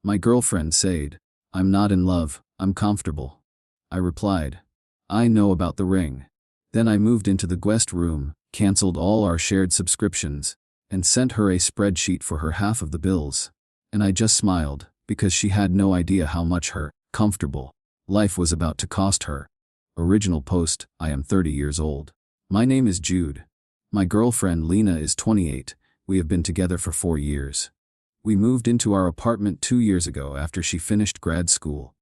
My girlfriend said, "I'm not in love, I'm comfortable." I replied, "I know about the ring." Then I moved into the guest room, cancelled all our shared subscriptions, and sent her a spreadsheet for her half of the bills. And I just smiled, because she had no idea how much her comfortable life was about to cost her. Original post: I am 30 years old. My name is Jude. My girlfriend Lena is 28. We have been together for 4 years. We moved into our apartment 2 years ago after she finished grad school.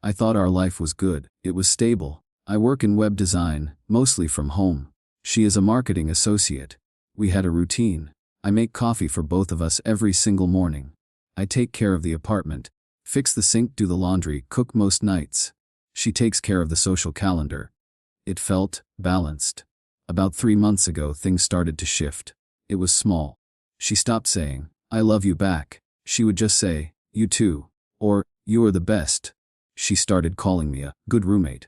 I thought our life was good, it was stable. I work in web design, mostly from home. She is a marketing associate. We had a routine. I make coffee for both of us every single morning. I take care of the apartment, fix the sink, do the laundry, cook most nights. She takes care of the social calendar. It felt balanced. About 3 months ago, things started to shift. It was small. She stopped saying, "I love you" back. She would just say, "You too," or "You are the best." She started calling me a good roommate.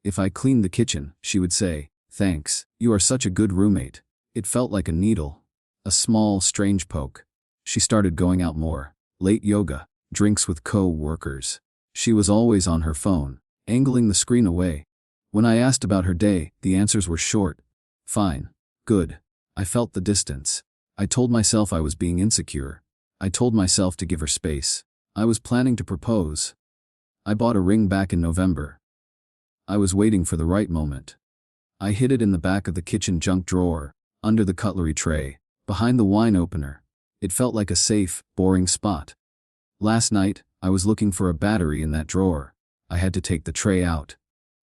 If I cleaned the kitchen, she would say, "Thanks, you are such a good roommate." It felt like a needle. A small, strange poke. She started going out more. Late yoga, drinks with co-workers. She was always on her phone, angling the screen away. When I asked about her day, the answers were short. Fine. Good. I felt the distance. I told myself I was being insecure. I told myself to give her space. I was planning to propose. I bought a ring back in November. I was waiting for the right moment. I hid it in the back of the kitchen junk drawer, under the cutlery tray, behind the wine opener. It felt like a safe, boring spot. Last night, I was looking for a battery in that drawer. I had to take the tray out.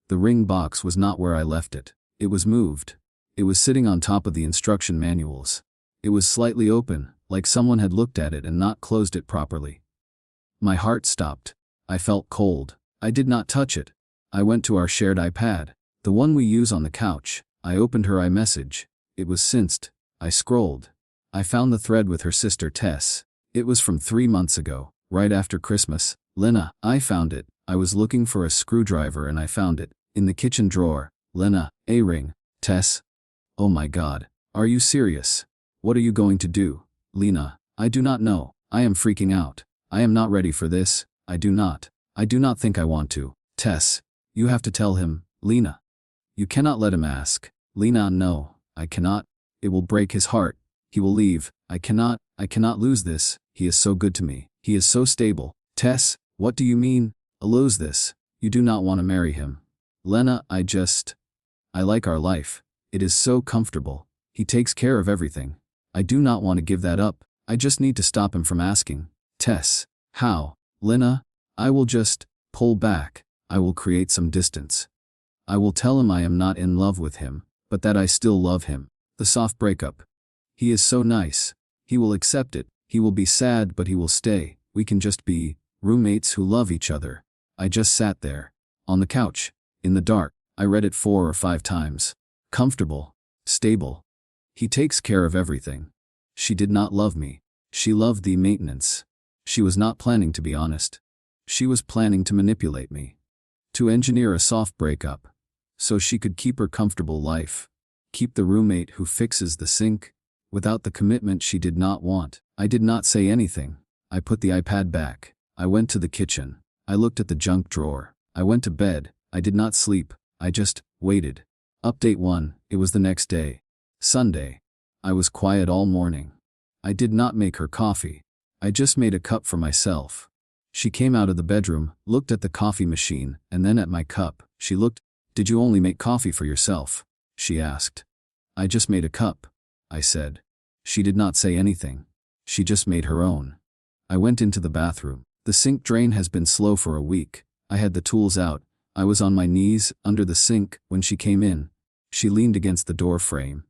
The ring box was not where I left it. It was moved. It was sitting on top of the instruction manuals. It was slightly open, like someone had looked at it and not closed it properly. My heart stopped. I felt cold. I did not touch it. I went to our shared iPad, the one we use on the couch. I opened her iMessage. It was synced. I scrolled. I found the thread with her sister Tess. It was from 3 months ago, right after Christmas. "Lena, I found it. I was looking for a screwdriver and I found it. In the kitchen drawer. Lena, a ring. Tess." Oh my God. Are you serious? What are you going to do? Lena, I do not know. I am freaking out. I am not ready for this. I do not think I want to. Tess, you have to tell him. Lena, you cannot let him ask. Lena, no, I cannot. It will break his heart. He will leave. I cannot lose this. He is so good to me. He is so stable. Tess, what do you mean? Lose this. You do not want to marry him. Lena, I like our life. It is so comfortable. He takes care of everything. I do not want to give that up. I just need to stop him from asking. Tess, how? Lena, I will just pull back. I will create some distance. I will tell him I am not in love with him, but that I still love him. The soft breakup. He is so nice. He will accept it. He will be sad, but he will stay. We can just be roommates who love each other. I just sat there, on the couch, in the dark. I read it 4 or 5 times. Comfortable. Stable. He takes care of everything. She did not love me. She loved the maintenance. She was not planning to be honest. She was planning to manipulate me. To engineer a soft breakup. So she could keep her comfortable life. Keep the roommate who fixes the sink. Without the commitment she did not want. I did not say anything. I put the iPad back. I went to the kitchen. I looked at the junk drawer. I went to bed. I did not sleep. I just waited. Update 1. It was the next day. Sunday. I was quiet all morning. I did not make her coffee. I just made a cup for myself. She came out of the bedroom, looked at the coffee machine, and then at my cup. She looked. "Did you only make coffee for yourself?" she asked. "I just made a cup," I said. She did not say anything. She just made her own. I went into the bathroom. The sink drain has been slow for a week. I had the tools out. I was on my knees, under the sink, when she came in. She leaned against the door frame.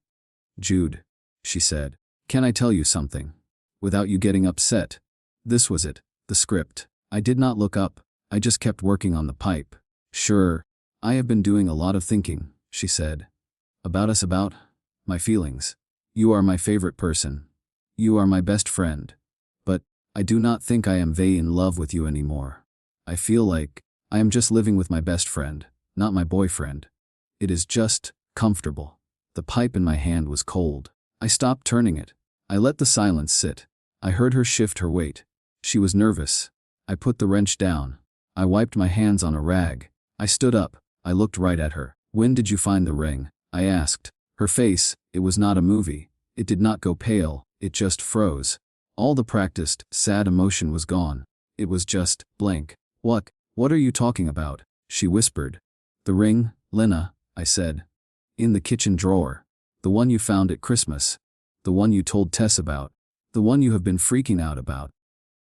"Jude," she said, "can I tell you something? Without you getting upset." This was it, the script. I did not look up. I just kept working on the pipe. "Sure. I have been doing a lot of thinking," she said. About my feelings. You are my favorite person. You are my best friend. But I do not think I am in love with you anymore. I feel like I am just living with my best friend, not my boyfriend. It is just comfortable." The pipe in my hand was cold. I stopped turning it. I let the silence sit. I heard her shift her weight. She was nervous. I put the wrench down. I wiped my hands on a rag. I stood up. I looked right at her. When did you find the ring? I asked. Her face, it was not a movie. It did not go pale, it just froze. All the practiced, sad emotion was gone. It was just blank. What are you talking about? She whispered. The ring, Lena, I said. In the kitchen drawer. The one you found at Christmas. The one you told Tess about. The one you have been freaking out about.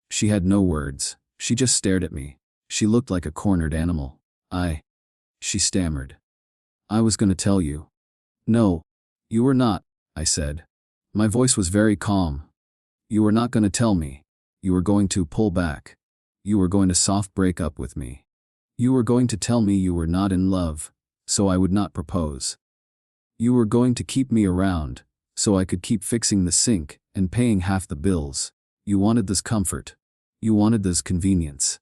She had no words. She just stared at me. She looked like a cornered animal. She stammered. I was going to tell you. No, you were not, I said. My voice was very calm. You were not going to tell me. You were going to pull back. You were going to soft break up with me. You were going to tell me you were not in love, so I would not propose. You were going to keep me around, so I could keep fixing the sink and paying half the bills. You wanted this comfort. You wanted this convenience.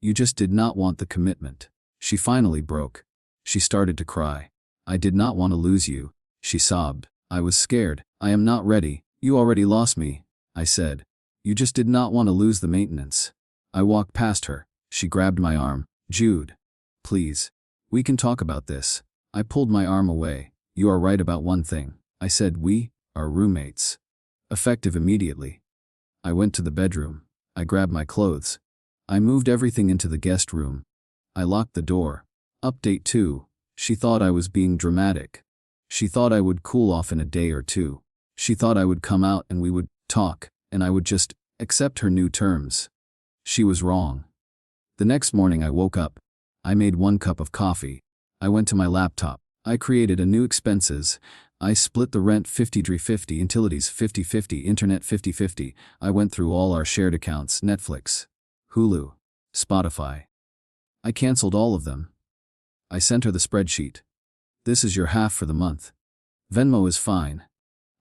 You just did not want the commitment. She finally broke. She started to cry. I did not want to lose you, she sobbed. I was scared. I am not ready. You already lost me, I said. You just did not want to lose the maintenance. I walked past her. She grabbed my arm. Jude. Please. We can talk about this. I pulled my arm away. You are right about one thing. I said we are roommates. Effective immediately. I went to the bedroom. I grabbed my clothes. I moved everything into the guest room. I locked the door. Update 2. She thought I was being dramatic. She thought I would cool off in a day or two. She thought I would come out and we would talk, and I would just accept her new terms. She was wrong. The next morning I woke up. I made 1 cup of coffee. I went to my laptop. I created a new expenses. I split the rent 50-50, utilities 50-50, internet 50-50. I went through all our shared accounts, Netflix, Hulu, Spotify. I canceled all of them. I sent her the spreadsheet. This is your half for the month. Venmo is fine.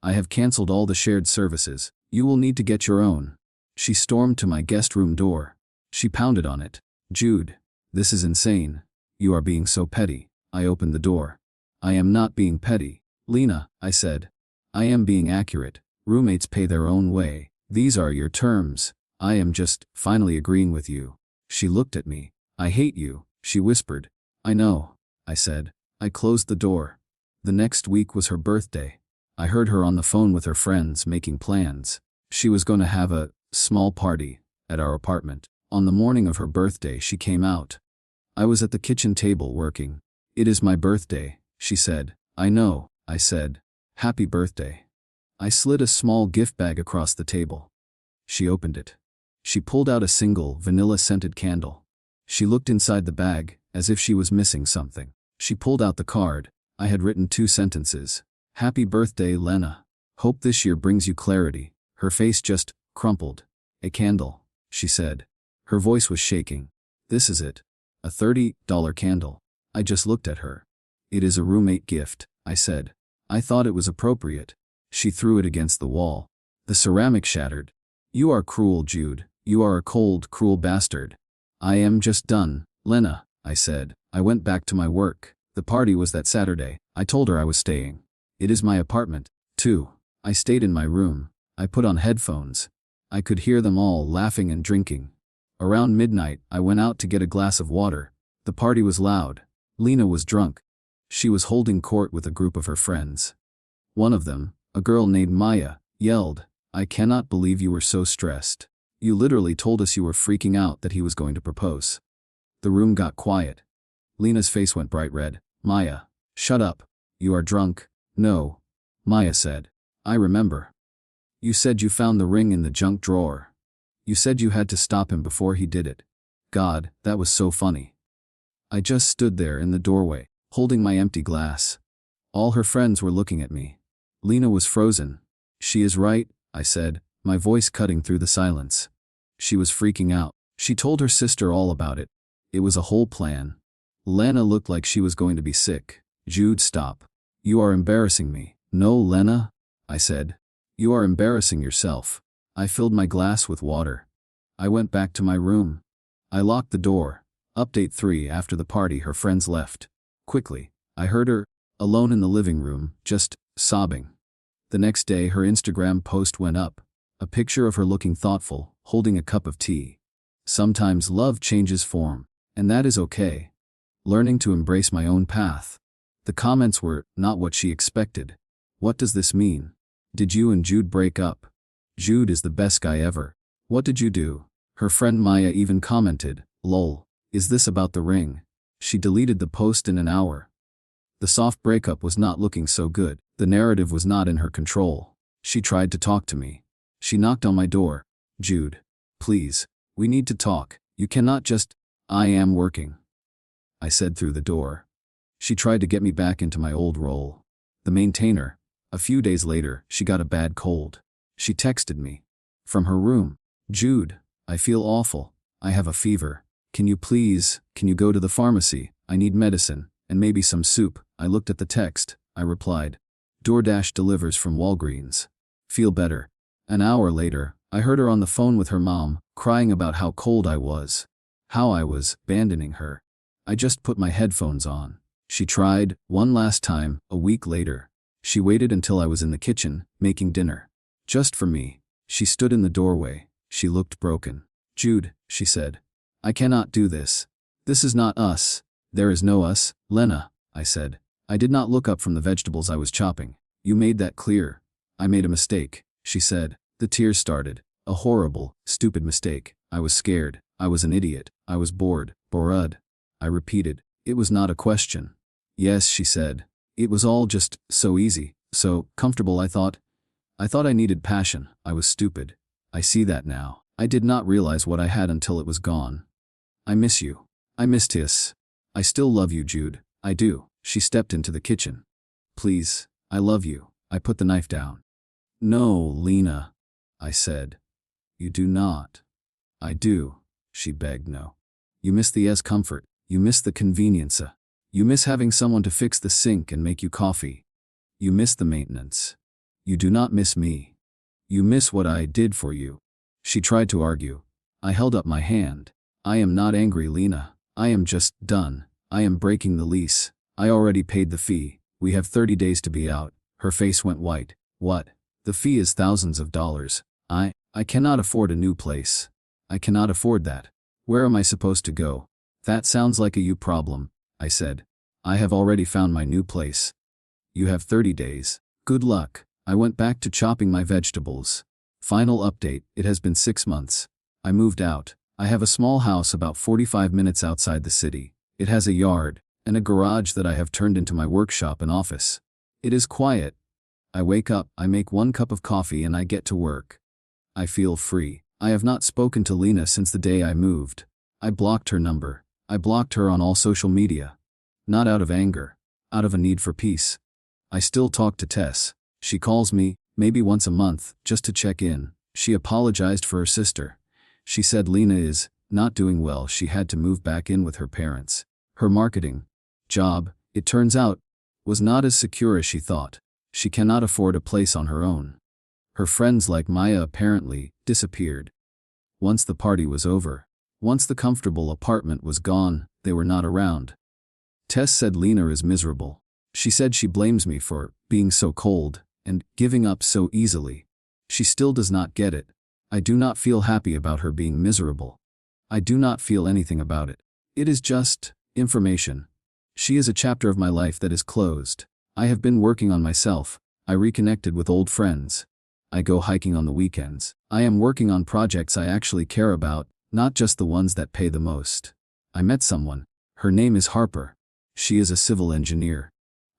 I have canceled all the shared services. You will need to get your own. She stormed to my guest room door. She pounded on it. Jude, this is insane. You are being so petty. I opened the door. I am not being petty. Lena, I said. I am being accurate. Roommates pay their own way. These are your terms. I am just finally agreeing with you. She looked at me. I hate you, she whispered. I know, I said. I closed the door. The next week was her birthday. I heard her on the phone with her friends making plans. She was going to have a small party at our apartment. On the morning of her birthday, she came out. I was at the kitchen table working. It is my birthday, she said. I know, I said. Happy birthday. I slid a small gift bag across the table. She opened it. She pulled out a single vanilla-scented candle. She looked inside the bag, as if she was missing something. She pulled out the card. I had written 2 sentences. Happy birthday, Lena. Hope this year brings you clarity. Her face just crumpled. A candle, she said. Her voice was shaking. This is it. A $30 candle. I just looked at her. It is a roommate gift, I said. I thought it was appropriate. She threw it against the wall. The ceramic shattered. You are cruel, Jude. You are a cold, cruel bastard. I am just done, Lena, I said. I went back to my work. The party was that Saturday. I told her I was staying. It is my apartment, too. I stayed in my room. I put on headphones. I could hear them all laughing and drinking. Around midnight, I went out to get a glass of water. The party was loud. Lena was drunk. She was holding court with a group of her friends. One of them, a girl named Maya, yelled, I cannot believe you were so stressed. You literally told us you were freaking out that he was going to propose. The room got quiet. Lena's face went bright red. Maya, shut up. You are drunk. No. Maya said. I remember. You said you found the ring in the junk drawer. You said you had to stop him before he did it. God, that was so funny. I just stood there in the doorway, holding my empty glass. All her friends were looking at me. Lena was frozen. She is right, I said, my voice cutting through the silence. She was freaking out. She told her sister all about it. It was a whole plan. Lena looked like she was going to be sick. Jude, stop. You are embarrassing me. No, Lena, I said. You are embarrassing yourself. I filled my glass with water. I went back to my room. I locked the door. Update 3. After the party, her friends left. Quickly, I heard her, alone in the living room, just sobbing. The next day, her Instagram post went up. A picture of her looking thoughtful, holding a cup of tea. Sometimes love changes form, and that is okay. Learning to embrace my own path. The comments were not what she expected. What does this mean? Did you and Jude break up? Jude is the best guy ever. What did you do? Her friend Maya even commented, lol, is this about the ring? She deleted the post in an hour. The soft breakup was not looking so good. The narrative was not in her control. She tried to talk to me. She knocked on my door. Jude, please, we need to talk. You cannot just, I am working, I said through the door. She tried to get me back into my old role, the maintainer. A few days later, she got a bad cold. She texted me from her room. Jude, I feel awful. I have a fever. Can you go to the pharmacy? I need medicine, and maybe some soup. I looked at the text. I replied, DoorDash delivers from Walgreens. Feel better. An hour later, I heard her on the phone with her mom, crying about how cold I was. How I was abandoning her. I just put my headphones on. She tried, one last time, a week later. She waited until I was in the kitchen, making dinner. Just for me. She stood in the doorway. She looked broken. Jude, she said. I cannot do this. This is not us. There is no us, Lena, I said. I did not look up from the vegetables I was chopping. You made that clear. I made a mistake, she said. The tears started. A horrible, stupid mistake. I was scared. I was an idiot. I was bored. Borud. I repeated. It was not a question. Yes, she said. It was all just so easy, so comfortable. I thought I needed passion. I was stupid. I see that now. I did not realize what I had until it was gone. I miss you. I missed his. I still love you, Jude. I do. She stepped into the kitchen. Please, I love you. I put the knife down. No, Lena, I said. You do not. I do, she begged. No. You miss the comfort. You miss the convenience. You miss having someone to fix the sink and make you coffee. You miss the maintenance. You do not miss me. You miss what I did for you. She tried to argue. I held up my hand. I am not angry, Lena. I am just done. I am breaking the lease. I already paid the fee. We have 30 days to be out. Her face went white. What? The fee is thousands of dollars. I cannot afford a new place. I cannot afford that. Where am I supposed to go? That sounds like a you problem, I said. I have already found my new place. You have 30 days. Good luck. I went back to chopping my vegetables. Final update, it has been 6 months. I moved out. I have a small house about 45 minutes outside the city. It has a yard and a garage that I have turned into my workshop and office. It is quiet. I wake up, I make 1 cup of coffee and I get to work. I feel free. I have not spoken to Lena since the day I moved. I blocked her number. I blocked her on all social media. Not out of anger. Out of a need for peace. I still talk to Tess. She calls me, maybe once a month, just to check in. She apologized for her sister. She said Lena is not doing well. She had to move back in with her parents. Her marketing job, it turns out, was not as secure as she thought. She cannot afford a place on her own. Her friends like Maya apparently disappeared. Once the party was over, once the comfortable apartment was gone, they were not around. Tess said Lena is miserable. She said she blames me for being so cold and giving up so easily. She still does not get it. I do not feel happy about her being miserable. I do not feel anything about it. It is just information. She is a chapter of my life that is closed. I have been working on myself. I reconnected with old friends. I go hiking on the weekends. I am working on projects I actually care about, not just the ones that pay the most. I met someone. Her name is Harper. She is a civil engineer.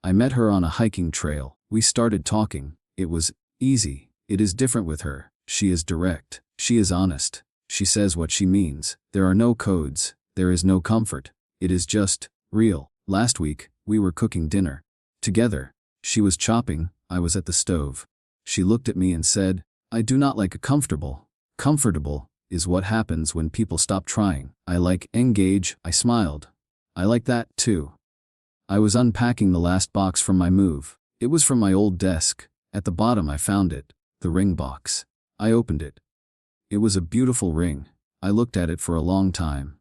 I met her on a hiking trail. We started talking. It was easy. It is different with her. She is direct. She is honest. She says what she means. There are no codes. There is no comfort. It is just real. Last week, we were cooking dinner together. She was chopping. I was at the stove. She looked at me and said, I do not like a comfortable. Comfortable is what happens when people stop trying. I like engage. I smiled. I like that, too. I was unpacking the last box from my move. It was from my old desk. At the bottom I found it, the ring box. I opened it. It was a beautiful ring. I looked at it for a long time.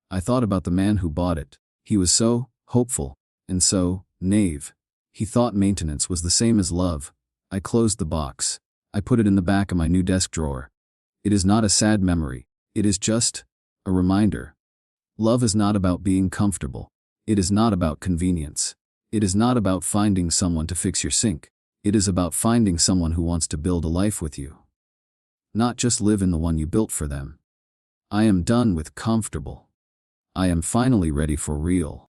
I thought about the man who bought it. He was so hopeful and so naive. He thought maintenance was the same as love. I closed the box. I put it in the back of my new desk drawer. It is not a sad memory. It is just A reminder. Love is not about being comfortable. It is not about convenience. It is not about finding someone to fix your sink. It is about finding someone who wants to build a life with you. Not just live in the one you built for them. I am done with comfortable. I am finally ready for real.